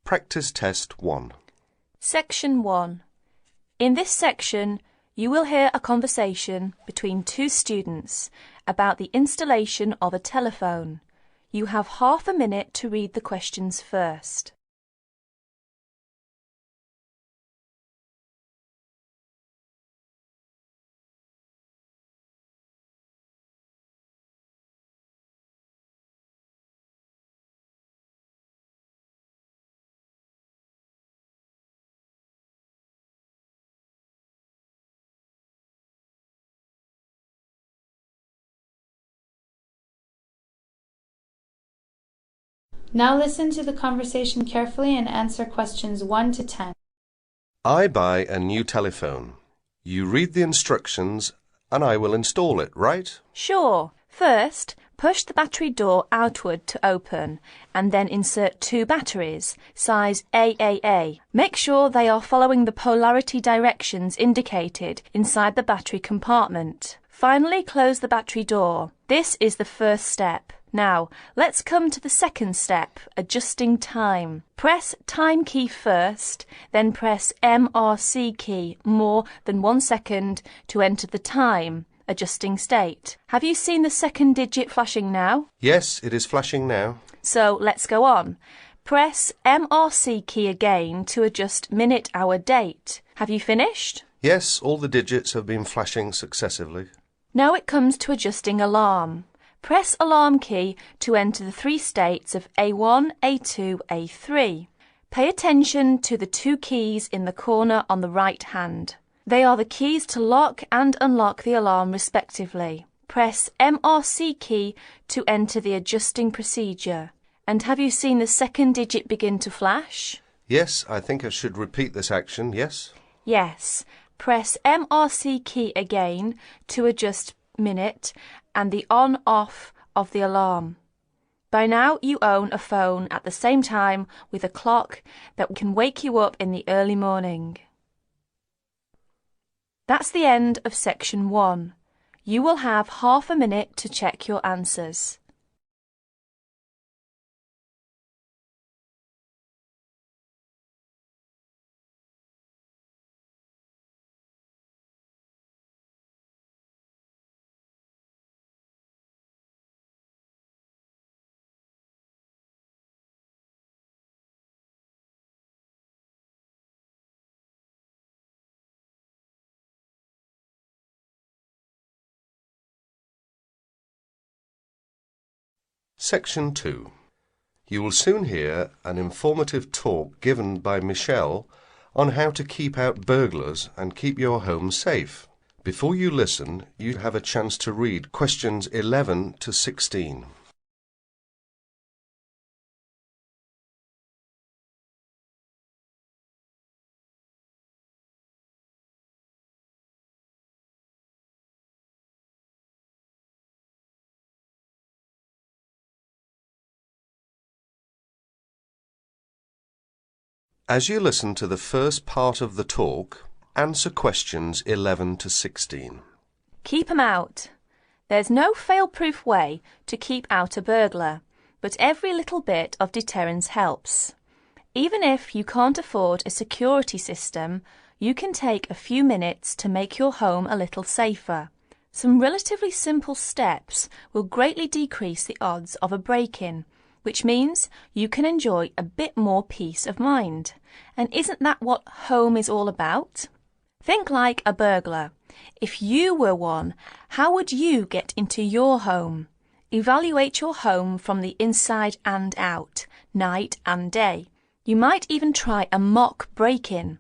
Practice Test 1. Section 1. In this section, you will hear a conversation between two students about the installation of a telephone. You have half a minute to read the questions first. Now listen to the conversation carefully and answer questions 1 to 10. I buy a new telephone. You read the instructions and I will install it, right? Sure. First, push the battery door outward to open and then insert two batteries, size AAA. Make sure they are following the polarity directions indicated inside the battery compartment. Finally, close the battery door. This is the first step. Now, let's come to the second step, adjusting time. Press time key first, then press MRC key more than 1 second to enter the time, adjusting state. Have you seen the second digit flashing now? Yes, it is flashing now. So let's go on. Press MRC key again to adjust minute, hour, date. Have you finished? Yes, all the digits have been flashing successively. Now it comes to adjusting alarm. Press alarm key to enter the three states of A1, A2, A3. Pay attention to the two keys in the corner on the right hand. They are the keys to lock and unlock the alarm respectively. Press MRC key to enter the adjusting procedure. And have you seen the second digit begin to flash? Yes, I think I should repeat this action, yes? Yes. Press MRC key again to adjust minute and the on-off of the alarm. By now you own a phone at the same time with a clock that can wake you up in the early morning. That's the end of section 1. You will have half a minute to check your answers. Section 2. You will soon hear an informative talk given by Michelle on how to keep out burglars and keep your home safe. Before you listen, you have a chance to read questions 11 to 16. As you listen to the first part of the talk, answer questions 11 to 16. Keep 'em out. There's no fail-proof way to keep out a burglar, but every little bit of deterrence helps. Even if you can't afford a security system, you can take a few minutes to make your home a little safer. Some relatively simple steps will greatly decrease the odds of a break-in, which means you can enjoy a bit more peace of mind. And isn't that what home is all about? Think like a burglar. If you were one, how would you get into your home? Evaluate your home from the inside and out, night and day. You might even try a mock break-in,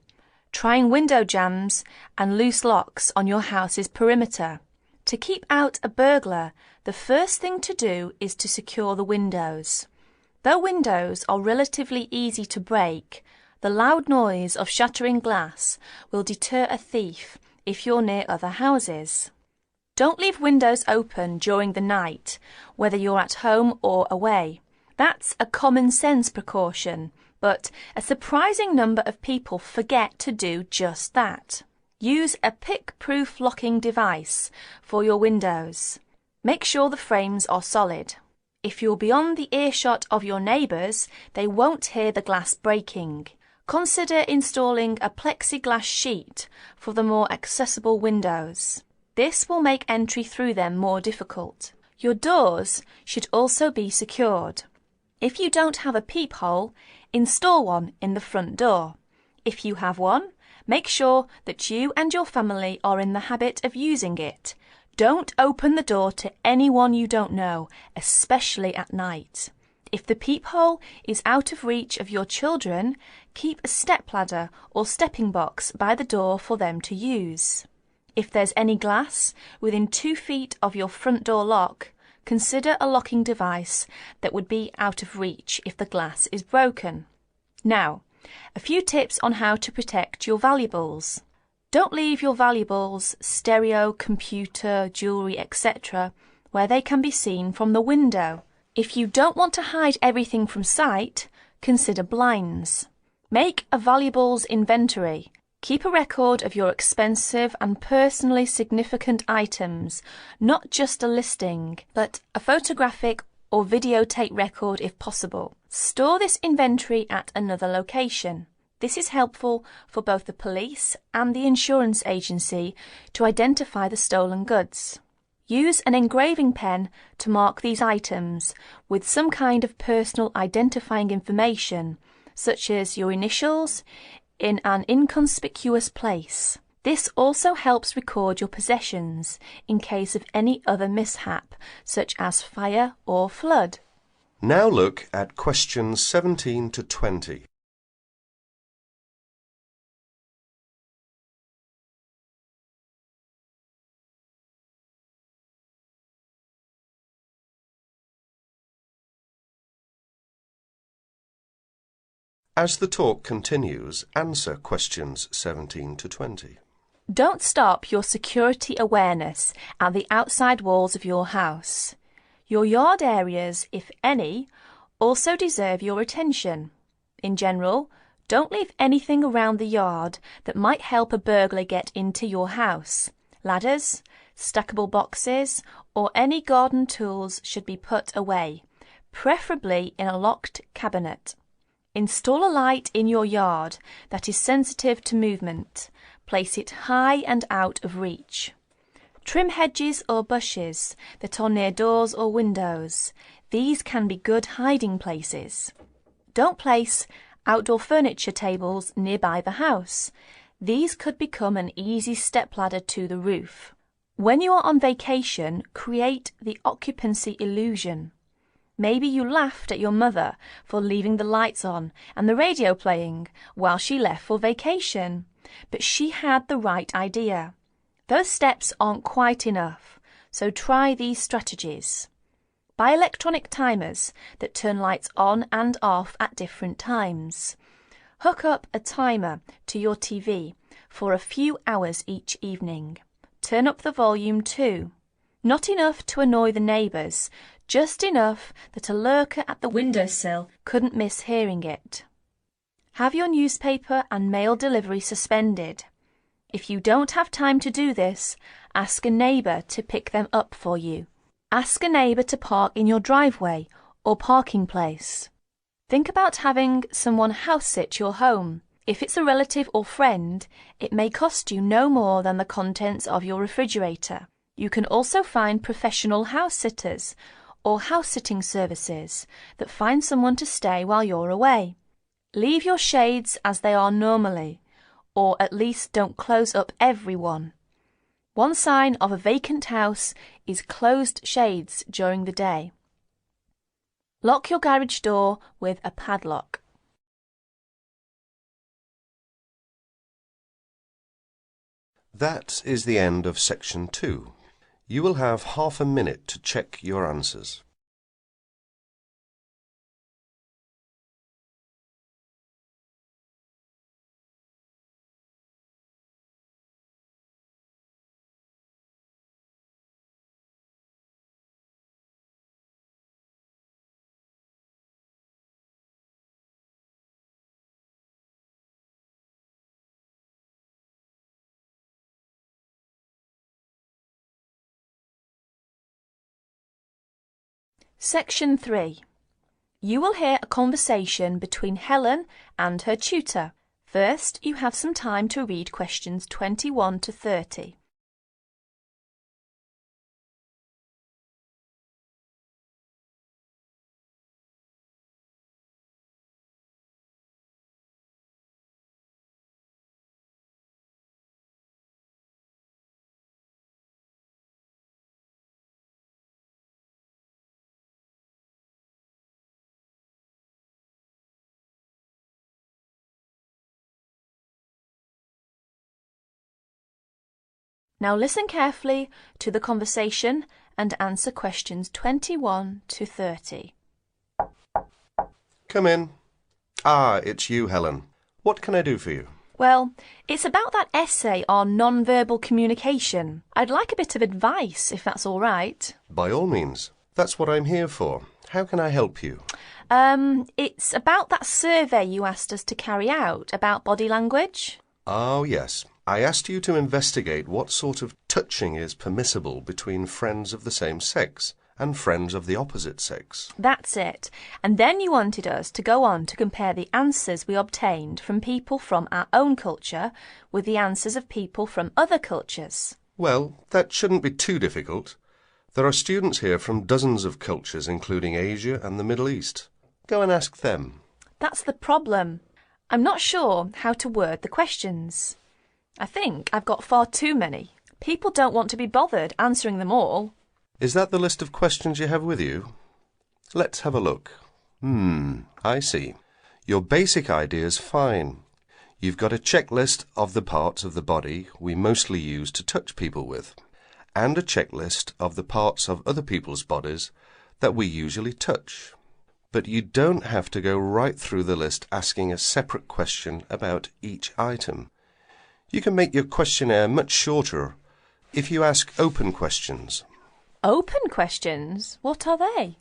trying window jambs and loose locks on your house's perimeter. To keep out a burglar, the first thing to do is to secure the windows. Though windows are relatively easy to break, the loud noise of shattering glass will deter a thief if you're near other houses. Don't leave windows open during the night, whether you're at home or away. That's a common sense precaution, but a surprising number of people forget to do just that. Use a pick-proof locking device for your windows. Make sure the frames are solid. If you're beyond the earshot of your neighbours, they won't hear the glass breaking. Consider installing a plexiglass sheet for the more accessible windows. This will make entry through them more difficult. Your doors should also be secured. If you don't have a peephole, install one in the front door. If you have one, make sure that you and your family are in the habit of using it. Don't open the door to anyone you don't know, especially at night. If the peephole is out of reach of your children, keep a stepladder or stepping box by the door for them to use. If there's any glass within 2 feet of your front door lock, consider a locking device that would be out of reach if the glass is broken. Now, a few tips on how to protect your valuables. Don't leave your valuables, stereo, computer, jewellery, etc., where they can be seen from the window. If you don't want to hide everything from sight, consider blinds. Make a valuables inventory. Keep a record of your expensive and personally significant items, not just a listing, but a photographic or videotape record if possible. Store this inventory at another location. This is helpful for both the police and the insurance agency to identify the stolen goods. Use an engraving pen to mark these items with some kind of personal identifying information, such as your initials, in an inconspicuous place. This also helps record your possessions in case of any other mishap, such as fire or flood. Now look at questions 17 to 20. As the talk continues, answer questions 17 to 20. Don't stop your security awareness at the outside walls of your house. Your yard areas, if any, also deserve your attention. In general, don't leave anything around the yard that might help a burglar get into your house. Ladders, stackable boxes, or any garden tools should be put away, preferably in a locked cabinet. Install a light in your yard that is sensitive to movement. Place it high and out of reach. Trim hedges or bushes that are near doors or windows. These can be good hiding places. Don't place outdoor furniture tables nearby the house. These could become an easy stepladder to the roof. When you are on vacation, create the occupancy illusion. Maybe you laughed at your mother for leaving the lights on and the radio playing while she left for vacation, but she had the right idea. Those steps aren't quite enough, so try these strategies. Buy electronic timers that turn lights on and off at different times. Hook up a timer to your TV for a few hours each evening. Turn up the volume too. Not enough to annoy the neighbours, just enough that a lurker at the windowsill couldn't miss hearing it. Have your newspaper and mail delivery suspended. If you don't have time to do this, ask a neighbour to pick them up for you. Ask a neighbour to park in your driveway or parking place. Think about having someone house-sit your home. If it's a relative or friend, it may cost you no more than the contents of your refrigerator. You can also find professional house-sitters or house-sitting services that find someone to stay while you're away. Leave your shades as they are normally, or at least don't close up every one. One sign of a vacant house is closed shades during the day. Lock your garage door with a padlock. That is the end of section 2. You will have half a minute to check your answers. Section 3. You will hear a conversation between Helen and her tutor. First, you have some time to read questions 21 to 30. Now listen carefully to the conversation and answer questions 21 to 30. Come in. Ah, it's you, Helen. What can I do for you? Well, it's about that essay on non-verbal communication. I'd like a bit of advice, if that's all right. By all means. That's what I'm here for. How can I help you? It's about that survey you asked us to carry out about body language. Oh, yes. I asked you to investigate what sort of touching is permissible between friends of the same sex and friends of the opposite sex. That's it. And then you wanted us to go on to compare the answers we obtained from people from our own culture with the answers of people from other cultures. Well, that shouldn't be too difficult. There are students here from dozens of cultures, including Asia and the Middle East. Go and ask them. That's the problem. I'm not sure how to word the questions. I think I've got far too many. People don't want to be bothered answering them all. Is that the list of questions you have with you? Let's have a look. I see. Your basic idea is fine. You've got a checklist of the parts of the body we mostly use to touch people with, and a checklist of the parts of other people's bodies that we usually touch. But you don't have to go right through the list asking a separate question about each item. You can make your questionnaire much shorter if you ask open questions. Open questions? What are they?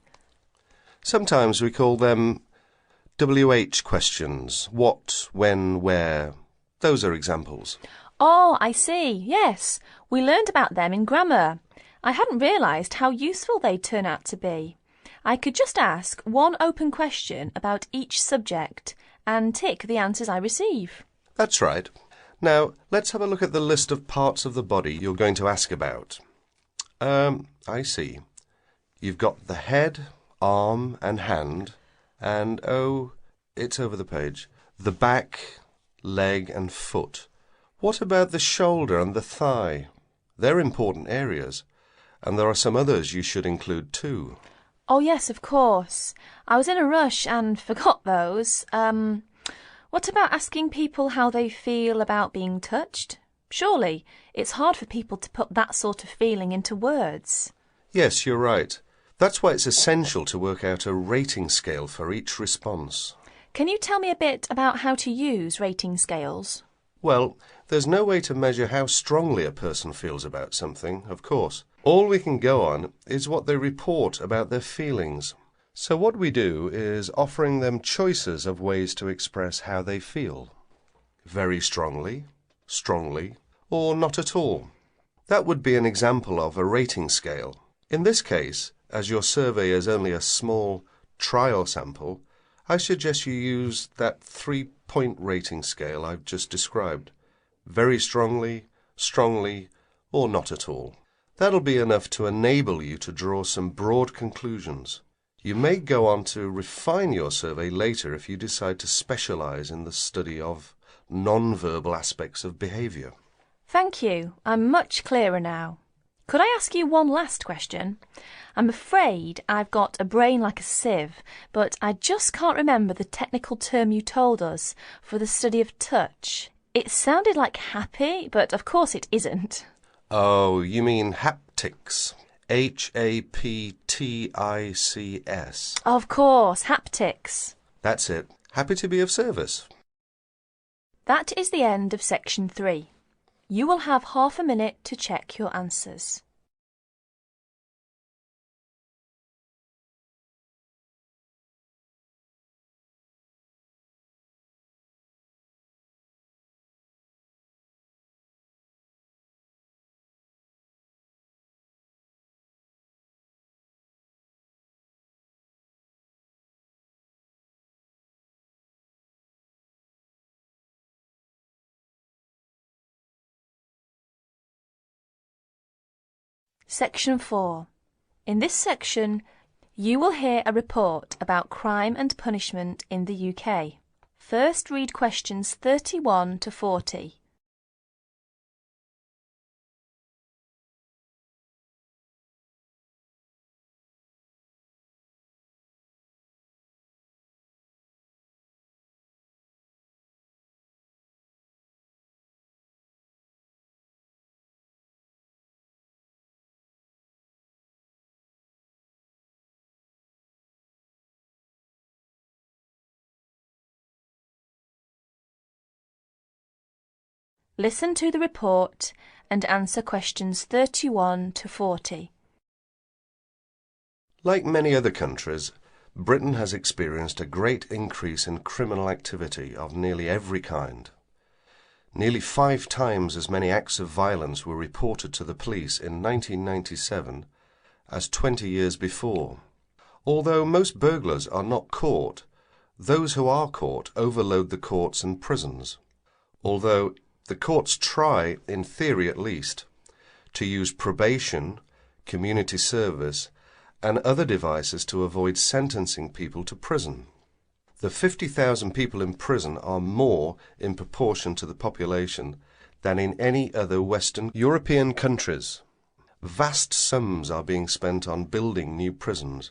Sometimes we call them WH questions. What, when, where. Those are examples. Oh, I see. Yes, we learned about them in grammar. I hadn't realised how useful they'd turn out to be. I could just ask one open question about each subject and tick the answers I receive. That's right. Now, let's have a look at the list of parts of the body you're going to ask about. I see. You've got the head, arm and hand, and, oh, it's over the page, the back, leg and foot. What about the shoulder and the thigh? They're important areas, and there are some others you should include too. Oh, yes, of course. I was in a rush and forgot those. What about asking people how they feel about being touched? Surely it's hard for people to put that sort of feeling into words. Yes, you're right. That's why it's essential to work out a rating scale for each response. Can you tell me a bit about how to use rating scales? Well, there's no way to measure how strongly a person feels about something, of course. All we can go on is what they report about their feelings. So what we do is offering them choices of ways to express how they feel. Very strongly, strongly, or not at all. That would be an example of a rating scale. In this case, as your survey is only a small trial sample, I suggest you use that 3-point rating scale I've just described. Very strongly, strongly, or not at all. That'll be enough to enable you to draw some broad conclusions. You may go on to refine your survey later if you decide to specialise in the study of non-verbal aspects of behaviour. Thank you. I'm much clearer now. Could I ask you one last question? I'm afraid I've got a brain like a sieve, but I just can't remember the technical term you told us for the study of touch. It sounded like happy, but of course it isn't. Oh, you mean haptics. Haptics. Of course, haptics. That's it. Happy to be of service. That is the end of section 3. You will have half a minute to check your answers. Section 4. In this section, you will hear a report about crime and punishment in the UK. First read questions 31 to 40. Listen to the report and answer questions 31 to 40. Like many other countries, Britain has experienced a great increase in criminal activity of nearly every kind. Nearly 5 times as many acts of violence were reported to the police in 1997 as 20 years before. Although most burglars are not caught, those who are caught overload the courts and prisons. Although the courts try, in theory at least, to use probation, community service, and other devices to avoid sentencing people to prison. The 50,000 people in prison are more in proportion to the population than in any other Western European countries. Vast sums are being spent on building new prisons,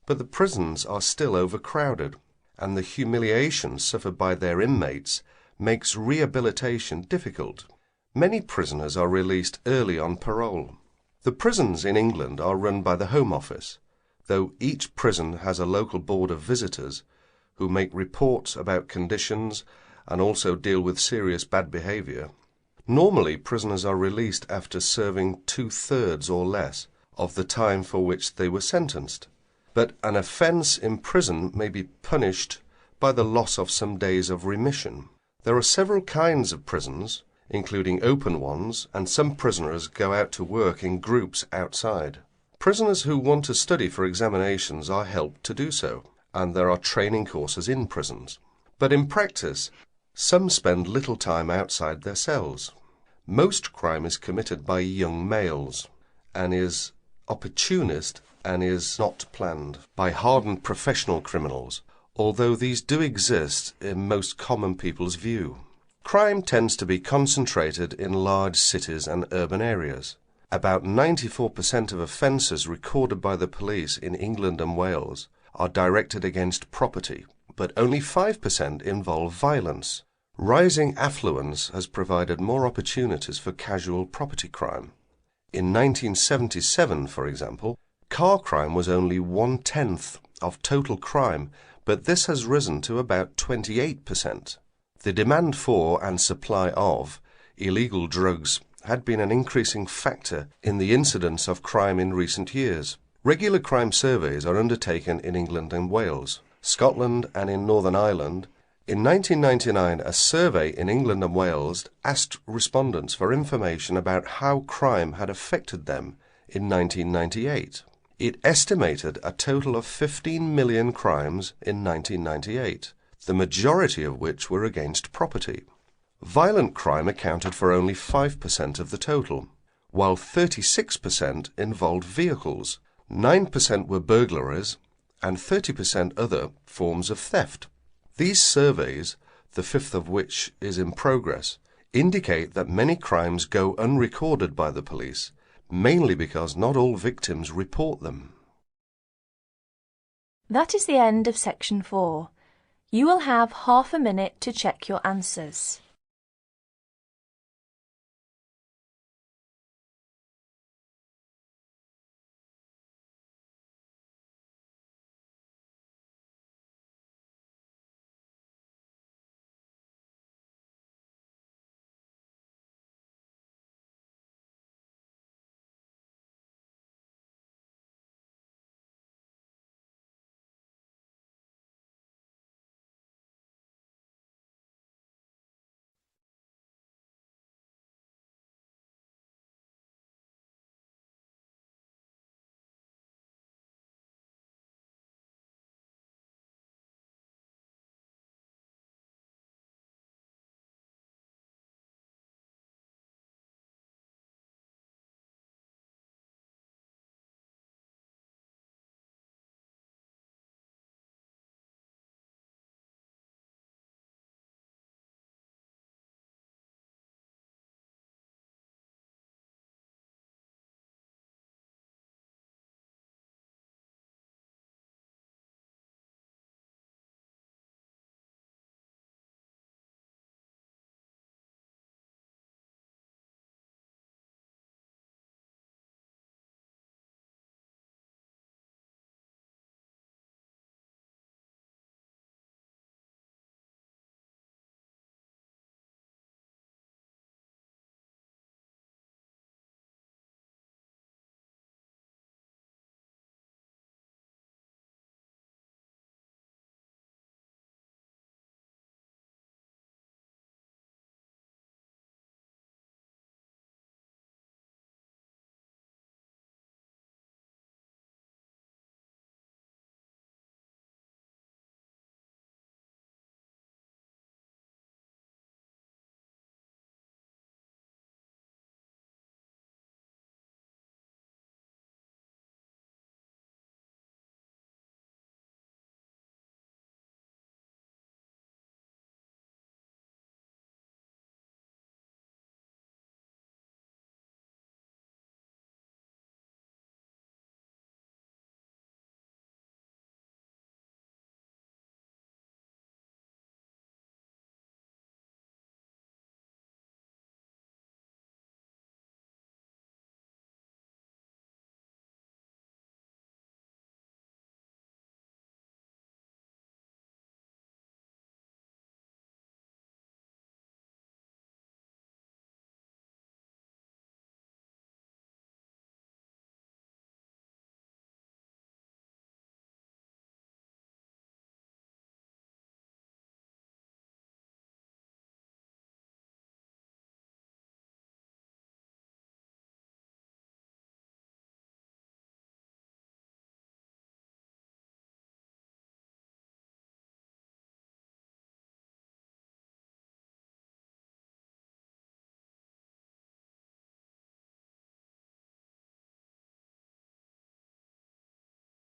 but the prisons are still overcrowded, and the humiliation suffered by their inmates makes rehabilitation difficult. Many prisoners are released early on parole. The prisons in England are run by the Home Office, though each prison has a local board of visitors who make reports about conditions and also deal with serious bad behaviour. Normally, prisoners are released after serving 2/3 or less of the time for which they were sentenced. But an offence in prison may be punished by the loss of some days of remission. There are several kinds of prisons, including open ones, and some prisoners go out to work in groups outside. Prisoners who want to study for examinations are helped to do so, and there are training courses in prisons. But in practice, some spend little time outside their cells. Most crime is committed by young males, and is opportunist and is not planned by hardened professional criminals, although these do exist in most common people's view. Crime tends to be concentrated in large cities and urban areas. About 94% of offences recorded by the police in England and Wales are directed against property, but only 5% involve violence. Rising affluence has provided more opportunities for casual property crime. In 1977, for example, car crime was only 1/10 of total crime, but this has risen to about 28%. The demand for and supply of illegal drugs had been an increasing factor in the incidence of crime in recent years. Regular crime surveys are undertaken in England and Wales, Scotland and in Northern Ireland. In 1999, a survey in England and Wales asked respondents for information about how crime had affected them in 1998. It estimated a total of 15 million crimes in 1998, the majority of which were against property. Violent crime accounted for only 5% of the total, while 36% involved vehicles, 9% were burglaries, and 30% other forms of theft. These surveys, the 5th of which is in progress, indicate that many crimes go unrecorded by the police, mainly because not all victims report them. That is the end of section 4. You will have half a minute to check your answers.